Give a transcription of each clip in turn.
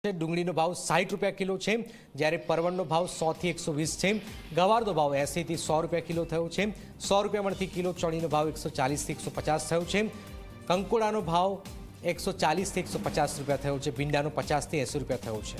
ડુંગળીનો ભાવ 60 રૂપિયા કિલો છે, જ્યારે પરવળનો ભાવ 100 થી 120 છે। ગવારનો ભાવ 80 થી 100 રૂપિયા કિલો થયો છે। 100 રૂપિયા મણથી કિલો ચણીનો ભાવ 140 થી 150 થયો છે। કંકોડાનો ભાવ 140 થી 150 રૂપિયા થયો છે। ભીંડાનો 50 થી 80 રૂપિયા થયો છે।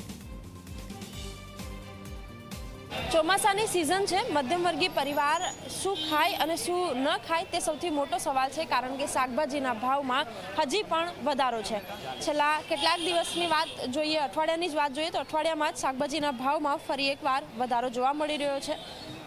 ચોમાસાની સિઝન છે, મધ્યમવર્ગીય પરિવાર શું ખાય અને શું ન ખાય તે સૌથી મોટો સવાલ છે, કારણ કે શાકભાજીના ભાવમાં હજી પણ વધારો છે। છેલ્લા કેટલાક દિવસની વાત જોઈએ, અઠવાડિયાની જ વાત જોઈએ તો અઠવાડિયામાં જ શાકભાજીના ભાવમાં ફરી એકવાર વધારો જોવા મળી રહ્યો છે।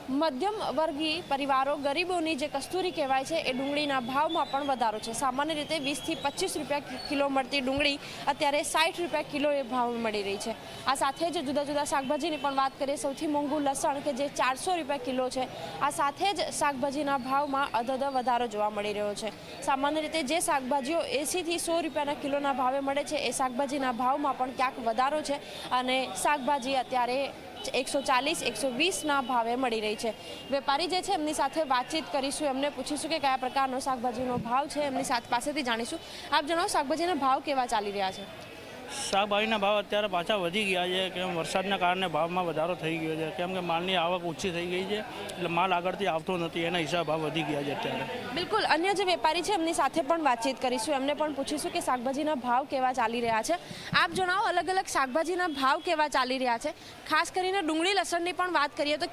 મધ્યમ વર્ગીય પરિવારો, ગરીબોની જે કસ્તુરી કહેવાય છે, એ ડુંગળીના ભાવમાં પણ વધારો છે। સામાન્ય રીતે 20 થી 25 રૂપિયા કિલો મળતી ડુંગળી અત્યારે 60 રૂપિયા કિલો એ ભાવ મળી રહી છે। આ સાથે જ જુદા જુદા શાકભાજીની પણ વાત કરીએ, સૌથી મોંઘું લસણ કે જે 400 રૂપિયા કિલો છે, આ સાથે જ શાકભાજીના ભાવમાં અધધ વધારો જોવા મળી રહ્યો છે। સામાન્ય રીતે જે શાકભાજીઓ 80 થી 100 રૂપિયાના કિલોના ભાવે મળે છે, એ શાકભાજીના ભાવમાં પણ ક્યાંક વધારો છે અને શાકભાજી અત્યારે 140, 120ના ભાવે મળી રહી છે। વેપારી જે છે એમની સાથે વાતચીત કરીશું, એમને પૂછીશું કે કયા પ્રકારનો શાકભાજીનો ભાવ છે, એમની સાથે પાસેથી જાણીશું। આપ જણાવો, શાકભાજીના ભાવ કેવા ચાલી રહ્યા છે? શાકભાજીના ભાવ અત્યારે પાછા વધી ગયા છે, કેમ વરસાદના કારણે ભાવમાં વધારો થઈ ગયો છે, કેમ કે માલની આવક ઓછી થઈ ગઈ છે, એટલે માલ આગળથી આવતો નથી, એના હિસાબે ભાવ વધી ગયા છે અત્યારે। બિલકુલ, અન્ય જે વેપારી છે એમની સાથે પણ વાતચીત કરીશું, એમને પણ પૂછીશું કે શાકભાજીના ભાવ કેવા ચાલી રહ્યા છે। આપ જણાવો, અલગ અલગ શાકભાજીના ભાવ કેવા ચાલી રહ્યા છે? ખાસ કરીને ડુંગળી લસણની પણ વાત કરીએ તો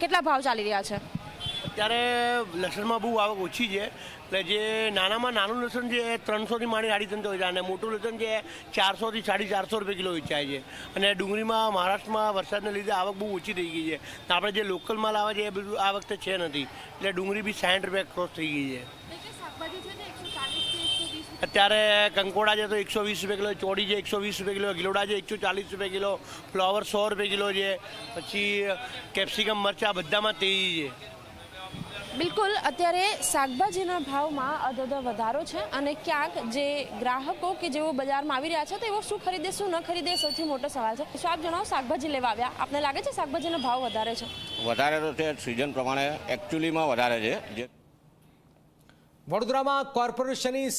કેટલા ભાવ ચાલી રહ્યા છે? અત્યારે લસણમાં બહુ આવક ઓછી છે, એટલે જે નાનામાં નાનું લસણ છે એ 300થી માંડી 350 હોય છે, અને મોટું લસણ છે 400 થી 450 રૂપિયા કિલો વેચાય છે। અને ડુંગળીમાં મહારાષ્ટ્રમાં વરસાદને લીધે આવક બહુ ઓછી થઈ ગઈ છે, આપણે જે લોકલ માલ આવે છે એ બધું આ વખતે છે નથી, એટલે ડુંગળી બી 60 રૂપિયા ક્રોસ થઈ ગઈ છે। અત્યારે કંકોડા છે તો 120 રૂપિયા કિલો, ચોડી છે 120 રૂપિયા કિલો, ગિલોડા છે 140 રૂપિયા કિલો, ફ્લાવર 100 રૂપિયા કિલો છે, પછી કેપ્સિકમ મરચાં બધામાં તેજી છે। બિલકુલ, અત્યારે શાકભાજીના ભાવમાં અધધ વધારો છે અને ક્યાંક જે ગ્રાહકો કે જેઓ બજારમાં આવી રહ્યા છે તેઓ શું ખરીદે શું ન ખરીદે સૌથી મોટો સવાલ છે। શું આપ જણાવો, શાકભાજી લેવા આવ્યા, આપને લાગે છે શાકભાજીના ભાવ વધારે છે? વધારે તો છે, સિઝન પ્રમાણે એકચ્યુઅલીમાં વધારે છે। વડોદરામાં કોર્પોરેશનની